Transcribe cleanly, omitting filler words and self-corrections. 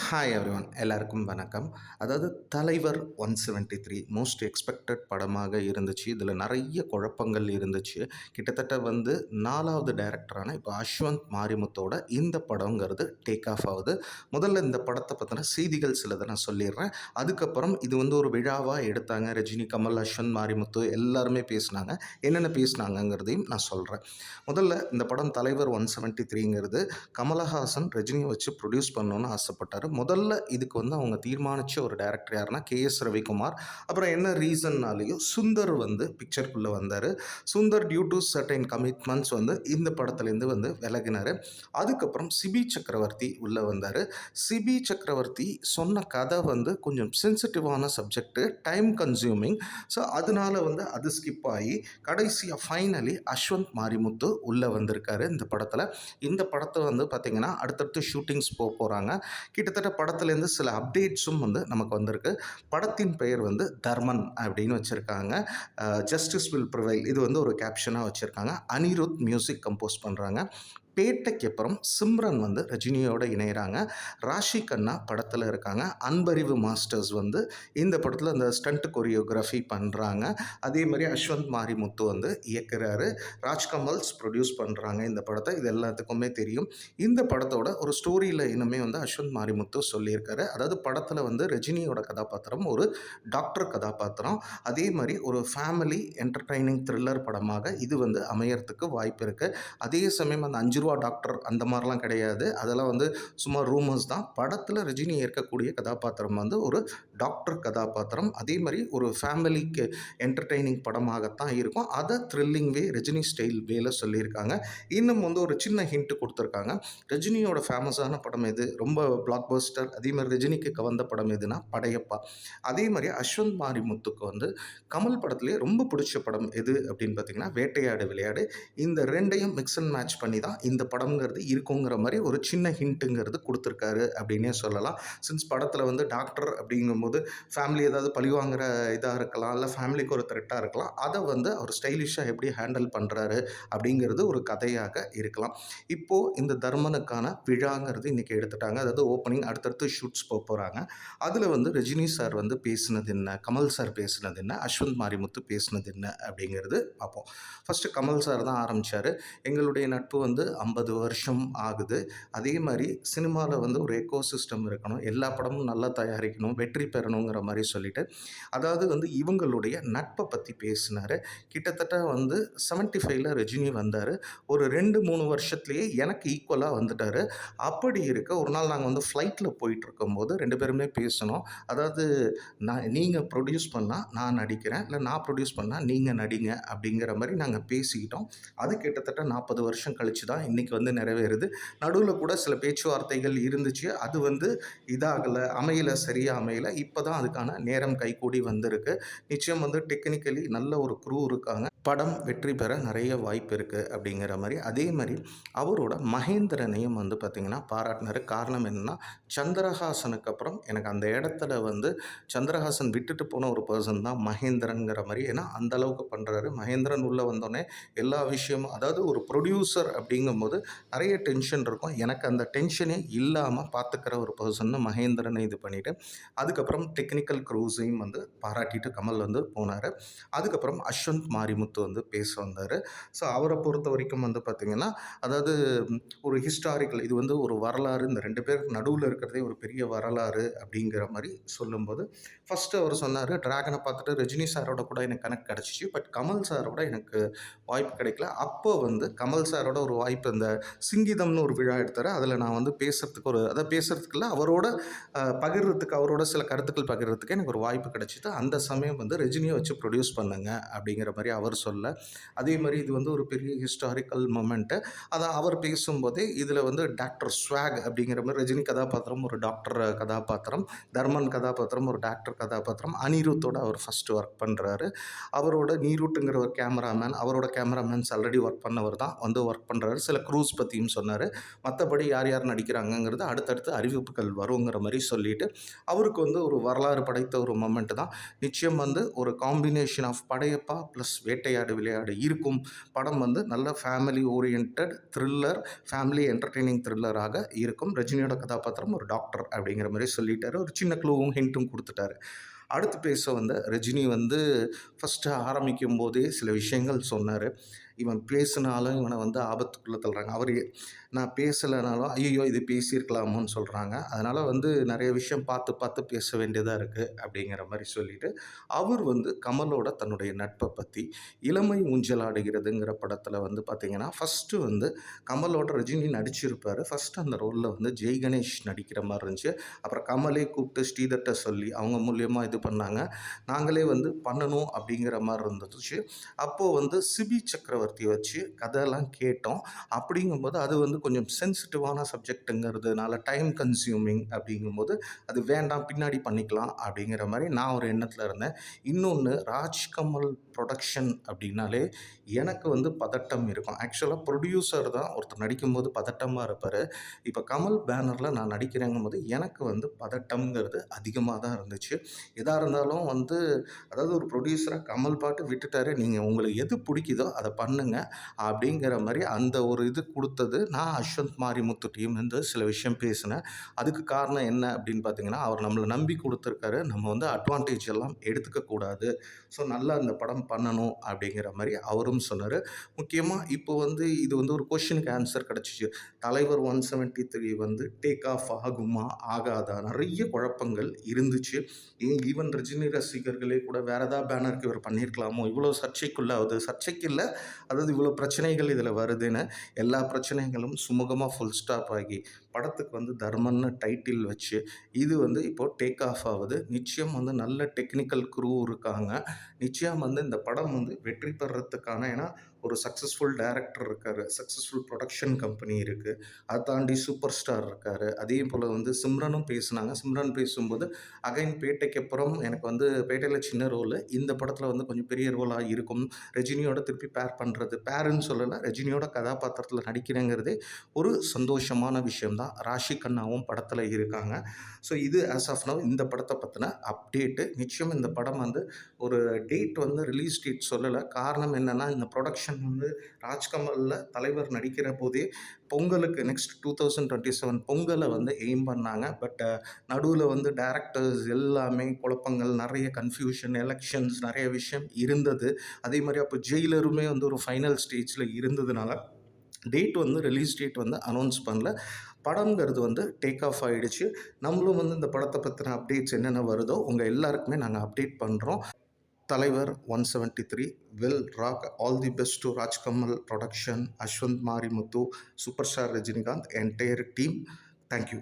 Hi everyone எல்லாருக்கும் வணக்கம். அதாவது தலைவர் 173 மோஸ்ட் எக்ஸ்பெக்டட் படமாக இருந்துச்சு. இதில நெறைய குழப்பங்கள் இருந்துச்சு. கிட்டத்தட்ட 4வது டைரக்டரான இப்போ அஸ்வந்த் மாரிமுத்தோட இந்த படங்கிறது டேக் ஆஃப் ஆகுது. முதல்ல இந்த படத்த பத்தின செய்திகள் சிலத நான் சொல்லிர்றேன். அதுக்கப்புறம் இது ஒரு விழாவா எடுத்தாங்க. ரஜினி, கமல், அஸ்வந்த் மாரிமுத்து எல்லாருமே பேசினாங்க. என்னென்ன பேசினாங்கங்கிறதையும் நான் சொல்றேன். முதல்ல இந்த படம் தலைவர் 173ங்கிறது கமலஹாசன் ரஜினியை வச்சு ப்ரொடியூஸ் பண்ணணும்னு ஆசைப்பட்டாரு. முதல்ல இதுக்கு அவங்க தீர்மானிச்ச ஒரு டைரக்டர் யாருன்னா கே.எஸ். ரவிக்குமார். அப்புறம் என்ன ரீசன்னாலேயும் சுந்தர் பிக்சருக்குள்ள வந்தாரு. Sundar due to certain commitments இந்த படத்துலேருந்து விலகினாரு. அதுக்கப்புறம் சிபி சக்கரவர்த்தி உள்ள வந்தாரு. சிபி சக்கரவர்த்தி சொன்ன கதை கொஞ்சம் சென்சிட்டிவான சப்ஜெக்ட், டைம் கன்சியூமிங். ஸோ அதனால அது ஸ்கிப் ஆகி கடைசியாக ஃபைனலி அஸ்வந்த் மாரிமுத்து உள்ளே வந்திருக்காரு இந்த படத்தில். இந்த படத்தை பார்த்தீங்கன்னா அடுத்தடுத்து ஷூட்டிங்ஸ் போகிறாங்க. கிட்டத்தட்ட படத்துலேருந்து சில அப்டேட்ஸும் நமக்கு வந்திருக்கு. படத்தின் பெயர் தர்மன் அப்படின்னு வச்சுருக்காங்க. ஜஸ்டிஸ் வில் ப்ரிவைல் இது ஒரு கேப்ஷனாக வச்சுருக்காங்க. அனிருத் மியூசிக் கம்போஸ் பண்ணுறாங்க. பேட்டைக்கு அப்புறம் சிம்ரன் ரஜினியோட இணைகிறாங்க. ராஷி கண்ணா படத்தில் இருக்காங்க. அன்பறிவு மாஸ்டர்ஸ் இந்த படத்தில் அந்த ஸ்டண்ட் கொரியோகிராஃபி பண்ணுறாங்க. அதே மாதிரி அஸ்வந்த் மாரிமுத்து இயக்குறாரு. ராஜ்கமல்ஸ் ப்ரொடியூஸ் பண்ணுறாங்க இந்த படத்தை. இது எல்லாத்துக்குமே தெரியும். இந்த படத்தோட ஒரு ஸ்டோரி லைனுமே அஸ்வந்த் மாரிமுத்து சொல்லியிருக்காரு. அதாவது படத்தில் ரஜினியோட கதாபாத்திரம் ஒரு டாக்டர் கதாபாத்திரம். அதே மாதிரி ஒரு ஃபேமிலி என்டர்டைனிங் த்ரில்லர் படமாக இது அமையறதுக்கு வாய்ப்பு இருக்குது. அதே சமயம் அந்த 5 ரூபா டாக்டர் அந்த மாதிரிலாம் கிடையாது. அதெல்லாம் சும்மா ரூமர்ஸ் தான். படத்தில் ரஜினி ஏற்கக்கூடிய கதாபாத்திரம் ஒரு டாக்டர் கதாபாத்திரம். அதே மாதிரி ஒரு ஃபேமிலிக்கு என்டர்டெய்னிங் படமாகத்தான் இருக்கும். அதை த்ரில்லிங் வே ரஜினி ஸ்டைல் வேல சொல்லியிருக்காங்க. இன்னும் ஒரு சின்ன ஹிண்ட் கொடுத்துருக்காங்க. ரஜினியோட ஃபேமஸான படம் எது, ரொம்ப பிளாக் பஸ்டர், அதே மாதிரி ரஜினிக்கு கவர்ந்த படம் எதுனா படையப்பா. அதே மாதிரி அஸ்வந்த் மாரிமுத்துக்கு கமல் படத்துலேயே ரொம்ப பிடிச்ச படம் எது அப்படின்னு பார்த்தீங்கன்னா வேட்டையாடு விளையாடு. இந்த ரெண்டையும் மிக்ஸ் அண்ட் மேட்ச் பண்ணி தான் இந்த படம்ங்கிறது இருக்குங்கிற மாதிரி ஒரு சின்ன ஹிண்ட்டுங்கிறது கொடுத்துருக்காரு அப்படின்னே சொல்லலாம். சின்ஸ் படத்தில் டாக்டர் அப்படிங்கும்போது ஃபேமிலி ஏதாவது பழிவாங்கிற இதாக இருக்கலாம், இல்லை ஃபேமிலிக்கு ஒரு த்ரெட்டாக இருக்கலாம். அதை அவர் ஸ்டைலிஷாக எப்படி ஹேண்டில் பண்ணுறாரு அப்படிங்கிறது ஒரு கதையாக இருக்கலாம். இப்போது இந்த தர்மனுக்கான விழாங்கிறது இன்றைக்கி எடுத்துட்டாங்க. அதாவது ஓப்பனிங், அடுத்தடுத்து ஷூட்ஸ் போகிறாங்க. அதில் ரஜினி சார் பேசினது என்ன, கமல் சார் பேசினது என்ன, அஸ்வந்த் மாரிமுத்து பேசினது என்ன அப்படிங்கிறது பார்ப்போம். ஃபஸ்ட்டு கமல் சார் தான் ஆரம்பித்தார். எங்களுடைய நட்பு 50 வருஷம் ஆகுது. அதே மாதிரி சினிமாவில் ஒரு எக்கோசிஸ்டம் இருக்கணும், எல்லா படமும் நல்லா தயாரிக்கணும், வெற்றி பெறணுங்கிற மாதிரி சொல்லிட்டு அதாவது இவங்களுடைய நட்பை பற்றி பேசினார். கிட்டத்தட்ட 75ல் ரஜினி வந்தார். ஒரு 2-3 வருஷத்துலேயே எனக்கு ஈக்குவலாக வந்துட்டார். அப்படி இருக்க ஒரு நாள் நாங்கள் ஃப்ளைட்டில் போயிட்டுருக்கும்போது 2 பேருமே பேசினோம். அதாவது நீங்கள் ப்ரொடியூஸ் பண்ணால் நான் நடிக்கிறேன், இல்லை நான் ப்ரொடியூஸ் பண்ணால் நீங்கள் நடிங்க அப்படிங்கிற மாதிரி நாங்கள் பேசிக்கிட்டோம். அது கிட்டத்தட்ட 40 வருஷம் கழித்து தான் இன்றைக்கி நிறைவேறுது. நடுவில் கூட சில பேச்சுவார்த்தைகள் இருந்துச்சு. அது இதாகலை, அமையலை, சரியாக அமையலை. இப்போ தான் அதுக்கான நேரம் கைகூடி வந்திருக்கு. நிச்சயம் டெக்னிக்கலி நல்ல ஒரு க்ரூ இருக்காங்க. படம் வெற்றி பெற நிறைய வாய்ப்பு இருக்குது அப்படிங்கிற மாதிரி. அதே மாதிரி அவரோட மகேந்திரனையும் பார்த்திங்கன்னா பாராட்டினார். காரணம் என்னென்னா, சந்திரஹாசனுக்கு அப்புறம் எனக்கு அந்த இடத்துல சந்திரஹாசன் விட்டுட்டு போன ஒரு பர்சன் தான் மகேந்திரங்கிற மாதிரி. ஏன்னா அந்தளவுக்கு பண்ணுறாரு. மகேந்திரன் உள்ளே வந்தோடனே எல்லா விஷயமும், அதாவது ஒரு ப்ரொடியூசர் அப்படிங்கும்போது நிறைய டென்ஷன் இருக்கும். எனக்கு அந்த டென்ஷனே இல்லாமல் பார்த்துக்கிற ஒரு பர்சன்னு மகேந்திரனை இது பண்ணிவிட்டு, அதுக்கப்புறம் டெக்னிக்கல் க்ரூஸையும் பாராட்டிட்டு கமல் போனார். அதுக்கப்புறம் அஸ்வந்த் மாரிமுத்து பேச வந்தார். ஸோ அவரை பொறுத்த வரைக்கும் பார்த்திங்கன்னா, அதாவது ஒரு ஹிஸ்டாரிக்கல், இது ஒரு வரலாறு, இந்த 2 பேருக்கு நடுவில் இருக்கிறதே ஒரு பெரிய வரலாறு அப்படிங்கிற மாதிரி சொல்லும்போது, ஃபஸ்ட்டு அவர் சொன்னார், ட்ராகனை பார்த்துட்டு ரஜினி சாரோட கூட எனக்கு கனெக்ட் கிடச்சிச்சு, பட் கமல் சாரோட எனக்கு வாய்ப்பு கிடைக்கல. அப்போ கமல் சாரோட ஒரு வாய்ப்பு, இந்த சிங்கீதம்னு ஒரு விழா எடுத்தார். அதில் நான் பேசுகிறதுக்கு பேசுகிறதுக்கு இல்லை, அவரோட பகிர்றதுக்கு, அவரோட சில கருத்துக்கள் பகிர்றதுக்கு எனக்கு ஒரு வாய்ப்பு கிடைச்சிது. அந்த சமயம் ரஜினியை வச்சு ப்ரொடியூஸ் பண்ணுங்க அப்படிங்கிற மாதிரி அவர் சொல்ல, அதே மாதிரி இது ஒரு பெரிய ஹிஸ்டாரிக்கல் மொமெண்ட்டு. அதை அவர் பேசும்போதே இதில் டாக்டர் ஸ்வாக் அப்படிங்கிற மாதிரி ரஜினி கதாபாத்திரம் ஒரு டாக்டர் கதாபாத்திரம், தர்மன் கதாபாத்திரம் ஒரு டாக்டர் கதாபாத்திரம். அனிருத்தோட அவர் ஃபஸ்ட்டு ஒர்க் பண்ணுறாரு. அவரோட நீரூட்டுங்கிற ஒரு கேமராமேன், அவரோட கேமராமேன்ஸ் ஆல்ரெடி ஒர்க் பண்ணவர் தான் ஒர்க் பண்ணுறாரு. சில க்ரூஸ் பற்றியும் சொன்னார். மற்றபடி யார் யார் நடிக்கிறாங்கங்கிறது அடுத்தடுத்து அறிவிப்புகள் வருங்கிற மாதிரி சொல்லிட்டு அவருக்கு வந்து ஒரு வரலாறு படைத்த ஒரு மொமெண்ட் தான். நிச்சயம் வந்து ஒரு combination of Padayappa plus Vettaiyaadu Vilaiyaadu இருக்கும். படம் வந்து நல்ல family oriented thriller, family entertaining த்ரில்லராக இருக்கும். ரஜினியோட கதாபாத்திரம் ஒரு டாக்டர் அப்படிங்கிற மாதிரி சொல்லிட்டாரு. ஒரு சின்ன க்ளூவும் ஹிண்ட்டும் கொடுத்துட்டாரு. அடுத்து பேச வந்த ரஜினி வந்து ஃபஸ்ட்டு ஆரம்பிக்கும் போதே சில விஷயங்கள் சொன்னார். இவன் பேசினாலும் இவனை வந்து ஆபத்துக்குள்ளே தள்ளுறாங்க. அவர் நான் பேசலைனாலும் ஐயோ இது பேசியிருக்கலாமோன்னு சொல்கிறாங்க. அதனால் வந்து நிறைய விஷயம் பார்த்து பார்த்து பேச வேண்டியதாக இருக்குது அப்படிங்கிற மாதிரி சொல்லிட்டு அவர் வந்து கமலோட தன்னுடைய நட்பை பற்றி இளமை ஊஞ்சலாடுகிறதுங்கிற படத்தில் வந்து பார்த்திங்கன்னா ஃபஸ்ட்டு வந்து கமலோட ரஜினி நடிச்சிருப்பார். ஃபஸ்ட்டு அந்த ரோலில் வந்து ஜெய் கணேஷ் நடிக்கிற மாதிரி இருந்துச்சு. அப்புறம் கமலே கூப்பிட்டு ஸ்ரீதர்ட்ட சொல்லி அவங்க மூலியமாக இது பண்ணாங்க. நாங்களே வந்து பண்ணணும் அப்படிங்கிற மாதிரி இருந்துச்சு. அப்போது வந்து சிபி சக்கரவர்த்தி வச்சு கதையெல்லாம் கேட்டோம். அப்படிங்கும்போது அது வந்து கொஞ்சம் சென்சிட்டிவான சப்ஜெக்ட்டுங்கிறதுனால டைம் கன்சியூமிங் அப்படிங்கும்போது அது வேண்டாம் பின்னாடி பண்ணிக்கலாம் அப்படிங்கிற மாதிரி நான் ஒரு எண்ணத்தில் இருந்தேன். இன்னொன்று ராஜ்கமல் ப்ரொடக்ஷன் அப்படின்னாலே எனக்கு வந்து பதட்டம் இருக்கும். ஆக்சுவலாக ப்ரொடியூசர் தான் ஒருத்தர் நடிக்கும்போது பதட்டமாக இருப்பார். இப்போ கமல் பேனரில் நான் நடிக்கிறேங்கும்போது எனக்கு வந்து பதட்டம்ங்கிறது அதிகமாக தான் இருந்துச்சு. எதாக இருந்தாலும் வந்து அதாவது ஒரு ப்ரொடியூசராக கமல் பாட்டு விட்டுட்டாரு. நீங்கள் உங்களுக்கு எது பிடிக்குதோ அதை பண்ணுங்க அப்படிங்கிற மாதிரி அந்த ஒரு இது கொடுத்தது. நான் அஸ்வந்த் மாரிமுத்து டீம் வந்து சில விஷயம் பேசினேன். அதுக்கு காரணம் என்ன அப்படின்னு பார்த்தீங்கன்னா, அவர் நம்மளை நம்பி கொடுத்துருக்காரு. நம்ம வந்து அட்வான்டேஜ் எல்லாம் எடுத்துக்கக்கூடாது. ஸோ நல்லா இந்த படம் பண்ணணும் அப்படிங்கிற மாதிரி அவரும் சொன்னார். முக்கியமாக இப்போ வந்து இது வந்து ஒரு கொஷினுக்கு ஆன்சர் கிடச்சிச்சு. தலைவர் 173 வந்து டேக் ஆஃப் ஆகுமா ஆகாதா நிறைய குழப்பங்கள் இருந்துச்சு. ஈவன் ரஜினி ரசிகர்களே கூட வேறு ஏதாவது பேனருக்கு இவர் பண்ணியிருக்கலாமோ, இவ்வளோ சர்ச்சைக்குள்ளாகுது, சர்ச்சைக்கு இல்லை, அதாவது இவ்வளோ பிரச்சனைகள் இதில் வருதுன்னு எல்லா பிரச்சனைகளும் சுமூகமாக ஃபுல் ஸ்டாப் ஆகி படத்துக்கு வந்து தர்மன்னு டைட்டில் வச்சு இது வந்து இப்போது டேக் ஆஃப் ஆகுது. நிச்சயம் வந்து நல்ல டெக்னிக்கல் க்ரூ இருக்காங்க. நிச்சயம் வந்து இந்த படம் வந்து வெற்றி பெறத்துக்கான ஏன்னா ஒரு சக்ஸஸ்ஃபுல் டைரக்டர் இருக்கார், சக்ஸஸ்ஃபுல் ப்ரொடக்ஷன் கம்பெனி இருக்குது, அதை தாண்டி சூப்பர் ஸ்டார் இருக்கார். அதே போல் வந்து சிம்ரனும் பேசுனாங்க. சிம்ரன் பேசும்போது அகைன் பேட்டைக்கு அப்புறம் எனக்கு வந்து பேட்டையில் சின்ன ரோலு, இந்த படத்தில் வந்து கொஞ்சம் பெரிய ரோலாக இருக்கும். ரஜினியோட திருப்பி பேர் பண்ணுறது, பேருன்னு சொல்லலை, ரஜினியோட கதாபாத்திரத்தில் நடிக்கிறேங்கிறதே ஒரு சந்தோஷமான விஷயம்தான். ராஷி கண்ணாவும் படத்தில் இருக்காங்க. ஸோ இது ஆஸ் ஆஃப் நவ் இந்த படத்தை பற்றின அப்டேட்டு. நிச்சயம் இந்த படம் வந்து ஒரு டேட் வந்து ரிலீஸ் டேட் சொல்லலை. காரணம் என்னென்னா இந்த ப்ரொடக்ஷன் வந்து ராஜ்கமலில் தலைவர் நடிக்கிற போதே பொங்கலுக்கு நெக்ஸ்ட் 2027 பொங்கலை வந்து எய்ம் பண்ணாங்க. பட் நடுவில் வந்து டைரக்டர்ஸ் எல்லாமே குழப்பங்கள், நிறைய கன்ஃபியூஷன், எலெக்ஷன்ஸ் நிறைய விஷயம் இருந்தது. அதே மாதிரி அப்போ ஜெயிலருமே வந்து ஒரு ஃபைனல் ஸ்டேஜில் இருந்ததுனால டேட் வந்து ரிலீஸ் டேட் வந்து அனௌன்ஸ் பண்ணல. படம்ங்கிறது வந்து டேக் ஆஃப் ஆகிடுச்சு. நம்மளும் வந்து இந்த படத்தை பற்றின அப்டேட்ஸ் என்னென்ன வருதோ உங்கள் எல்லாருக்குமே நாங்கள் அப்டேட் பண்ணுறோம். தலைவர் 173 will rock. All the best to Rajkamal production, Ashwanth Marimuthu, super star Rajinikanth, entire team. Thank you.